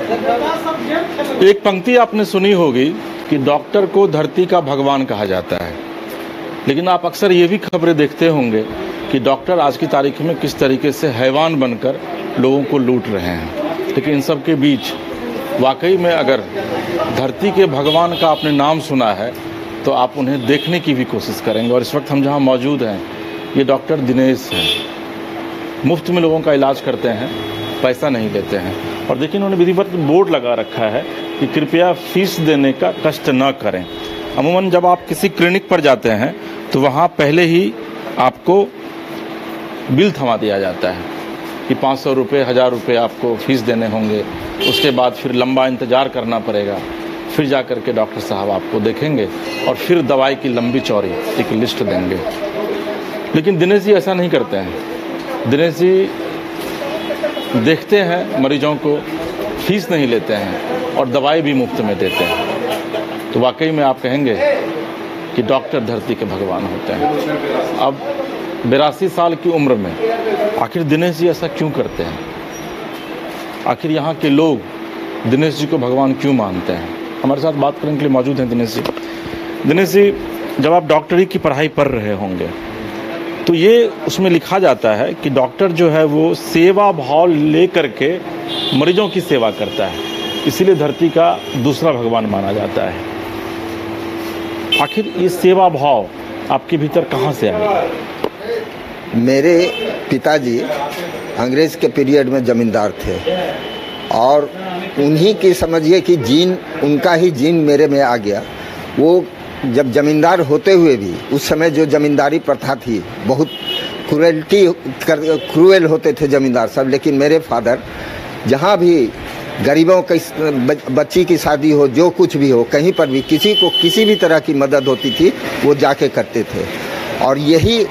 एक पंक्ति आपने सुनी होगी कि डॉक्टर को धरती का भगवान कहा जाता है, लेकिन आप अक्सर ये भी खबरें देखते होंगे कि डॉक्टर आज की तारीख में किस तरीके से हैवान बनकर लोगों को लूट रहे हैं। लेकिन इन सब के बीच वाकई में अगर धरती के भगवान का आपने नाम सुना है तो आप उन्हें देखने की भी कोशिश करेंगे। और इस वक्त हम जहां मौजूद हैं, ये डॉक्टर दिनेश हैं। मुफ्त में लोगों का इलाज करते हैं, पैसा नहीं लेते हैं। और देखिए, उन्होंने विधिवत बोर्ड लगा रखा है कि कृपया फीस देने का कष्ट न करें। अमूमन जब आप किसी क्लिनिक पर जाते हैं तो वहाँ पहले ही आपको बिल थमा दिया जाता है कि 500 रुपये, 1000 रुपये आपको फीस देने होंगे। उसके बाद फिर लंबा इंतज़ार करना पड़ेगा, फिर जा कर के डॉक्टर साहब आपको देखेंगे और फिर दवाई की लंबी चौड़ी एक लिस्ट देंगे। लेकिन दिनेश जी ऐसा नहीं करते हैं। दिनेश जी देखते हैं मरीजों को, फीस नहीं लेते हैं और दवाई भी मुफ्त में देते हैं। तो वाकई में आप कहेंगे कि डॉक्टर धरती के भगवान होते हैं। अब 82 साल की उम्र में आखिर दिनेश जी ऐसा क्यों करते हैं? आखिर यहाँ के लोग दिनेश जी को भगवान क्यों मानते हैं? हमारे साथ बात करने के लिए मौजूद हैं दिनेश जी। दिनेश जी, जब आप डॉक्टरी की पढ़ाई पढ़ रहे होंगे तो ये उसमें लिखा जाता है कि डॉक्टर जो है वो सेवा भाव ले करके मरीजों की सेवा करता है, इसीलिए धरती का दूसरा भगवान माना जाता है। आखिर ये सेवा भाव आपके भीतर कहाँ से आया? मेरे पिताजी अंग्रेज के पीरियड में ज़मींदार थे और उन्हीं की समझिए कि जीन, उनका ही जीन मेरे में आ गया। वो जब ज़मींदार होते हुए भी उस समय जो ज़मींदारी प्रथा थी, बहुत क्रूएल होते थे ज़मींदार सब। लेकिन मेरे फादर जहाँ भी गरीबों की बच्ची की शादी हो, जो कुछ भी हो, कहीं पर भी किसी को किसी भी तरह की मदद होती थी वो जाके करते थे। और यही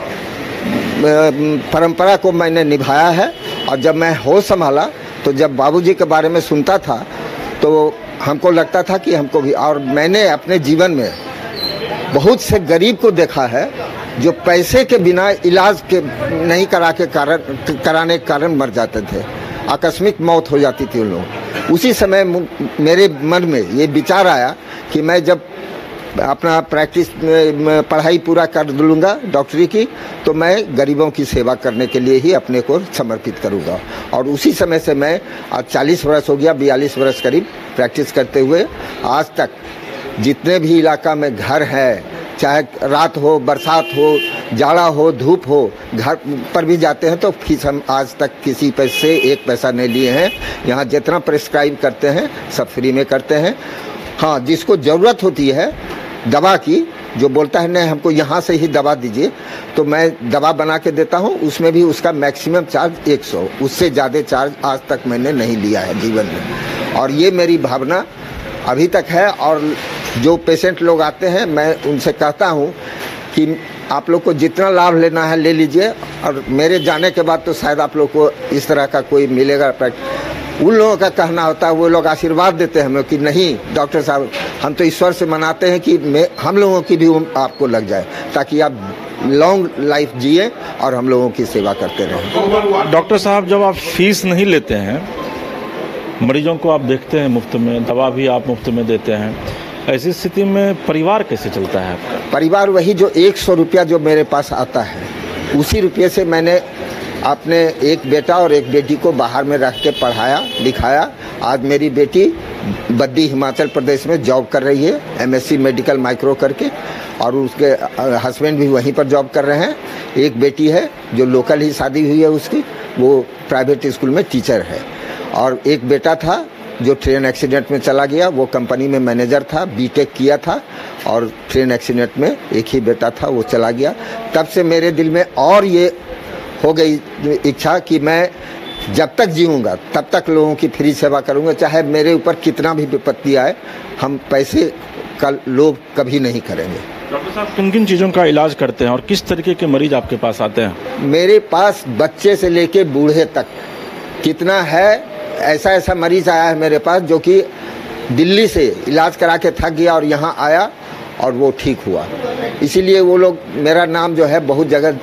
परंपरा को मैंने निभाया है। और जब मैं होश संभाला तो जब बाबूजी के बारे में सुनता था तो हमको लगता था कि हमको भी। और मैंने अपने जीवन में बहुत से गरीब को देखा है जो पैसे के बिना इलाज के नहीं कराने के कारण मर जाते थे। आकस्मिक मौत हो जाती थी उन लोगों। उसी समय मेरे मन में ये विचार आया कि मैं जब अपना प्रैक्टिस पढ़ाई पूरा कर लूँगा डॉक्टरी की, तो मैं गरीबों की सेवा करने के लिए ही अपने को समर्पित करूँगा। और उसी समय से मैं आज 40 वर्ष हो गया, 42 वर्ष करीब प्रैक्टिस करते हुए आज तक जितने भी इलाका में घर है, चाहे रात हो, बरसात हो, जाड़ा हो, धूप हो, घर पर भी जाते हैं तो फीस हम आज तक किसी पैसे एक पैसा नहीं लिए हैं। यहाँ जितना प्रिस्क्राइब करते हैं सब फ्री में करते हैं। हाँ, जिसको ज़रूरत होती है दवा की, जो बोलता है नहीं हमको यहाँ से ही दवा दीजिए, तो मैं दवा बना के देता हूँ। उसमें भी उसका मैक्सिमम चार्ज 100, उससे ज़्यादा चार्ज आज तक मैंने नहीं लिया है जीवन में। और ये मेरी भावना अभी तक है। और जो पेशेंट लोग आते हैं मैं उनसे कहता हूँ कि आप लोग को जितना लाभ लेना है ले लीजिए। और मेरे जाने के बाद तो शायद आप लोग को इस तरह का कोई मिलेगा। उन लोगों का कहना होता है, वो लोग आशीर्वाद देते हैं हमें कि नहीं डॉक्टर साहब, हम तो ईश्वर से मनाते हैं कि हम लोगों की भी आपको लग जाए, ताकि आप लॉन्ग लाइफ जिए और हम लोगों की सेवा करते रहें। डॉक्टर साहब, जब आप फीस नहीं लेते हैं, मरीजों को आप देखते हैं मुफ्त में, दवा भी आप मुफ्त में देते हैं, ऐसी स्थिति में परिवार कैसे चलता है आपका? परिवार वही जो 100 रुपया जो मेरे पास आता है, उसी रुपये से मैंने अपने एक बेटा और एक बेटी को बाहर में रख के पढ़ाया लिखाया। आज मेरी बेटी बद्दी हिमाचल प्रदेश में जॉब कर रही है, MSc मेडिकल माइक्रो करके, और उसके हस्बैंड भी वहीं पर जॉब कर रहे हैं। एक बेटी है जो लोकल ही शादी हुई है उसकी, वो प्राइवेट स्कूल में टीचर है। और एक बेटा था जो ट्रेन एक्सीडेंट में चला गया, वो कंपनी में मैनेजर था, बीटेक किया था, और ट्रेन एक्सीडेंट में एक ही बेटा था, वो चला गया। तब से मेरे दिल में और ये हो गई इच्छा कि मैं जब तक जीऊँगा तब तक लोगों की फ्री सेवा करूँगा, चाहे मेरे ऊपर कितना भी विपत्ति आए। हम पैसे का लोभ कभी नहीं करेंगे। डॉक्टर साहब, किन किन चीज़ों का इलाज करते हैं और किस तरीके के मरीज आपके पास आते हैं? मेरे पास बच्चे से लेके बूढ़े तक कितना है, ऐसा मरीज आया है मेरे पास जो कि दिल्ली से इलाज करा के थक गया और यहाँ आया और वो ठीक हुआ। इसीलिए वो लोग, मेरा नाम जो है बहुत जगह,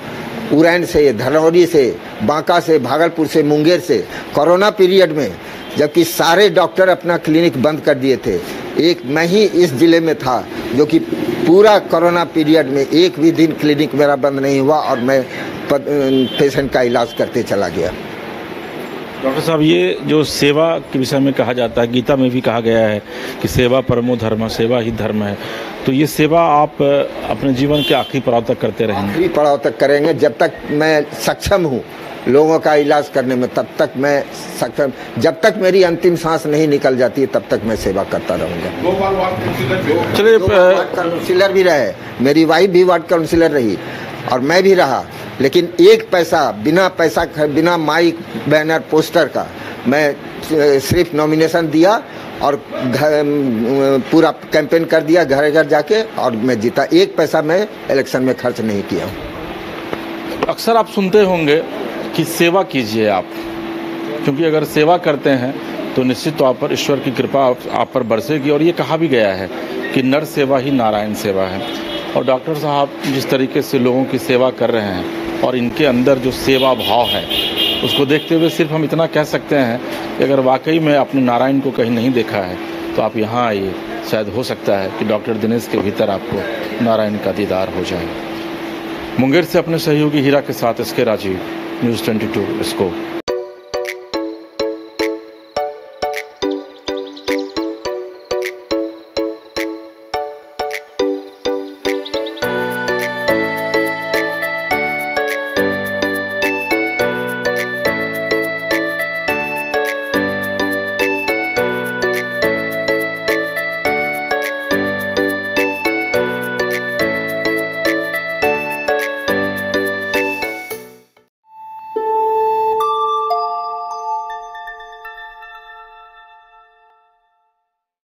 उरैन से, धनौरी से, बांका से, भागलपुर से, मुंगेर से, कोरोना पीरियड में जबकि सारे डॉक्टर अपना क्लिनिक बंद कर दिए थे। एक मैं ही इस जिले में था जो कि पूरा कोरोना पीरियड में एक भी दिन क्लिनिक मेरा बंद नहीं हुआ और मैं पेशेंट का इलाज करते चला गया। डॉक्टर साहब, ये जो सेवा के विषय में कहा जाता है, गीता में भी कहा गया है कि सेवा परमो धर्म, सेवा ही धर्म है। तो ये सेवा आप अपने जीवन के आखिरी पड़ाव तक करते रहेंगे? आखिरी पड़ाव तक करेंगे। जब तक मैं सक्षम हूँ लोगों का इलाज करने में, तब तक मैं सक्षम। जब तक मेरी अंतिम सांस नहीं निकल जाती है तब तक मैं सेवा करता रहूँगा। चलिए, वार्ड काउंसिलर भी रहे, मेरी वाइफ भी वार्ड काउंसिलर रही और मैं भी रहा, लेकिन एक पैसा बिना माइक बैनर पोस्टर का मैं सिर्फ नॉमिनेशन दिया और पूरा कैंपेन कर दिया घर घर जाके और मैं जीता। एक पैसा मैं इलेक्शन में खर्च नहीं किया। अक्सर आप सुनते होंगे कि सेवा कीजिए आप, क्योंकि अगर सेवा करते हैं तो निश्चित तौर पर ईश्वर की कृपा आप पर बरसेगी। और ये कहा भी गया है कि नर सेवा ही नारायण सेवा है। और डॉक्टर साहब जिस तरीके से लोगों की सेवा कर रहे हैं और इनके अंदर जो सेवा भाव है, उसको देखते हुए सिर्फ हम इतना कह सकते हैं कि अगर वाकई में अपने नारायण को कहीं नहीं देखा है तो आप यहाँ आइए, शायद हो सकता है कि डॉक्टर दिनेश के भीतर आपको नारायण का दीदार हो जाए। मुंगेर से अपने सहयोगी हीरा के साथ SK राजीव, न्यूज़ 22 इसको।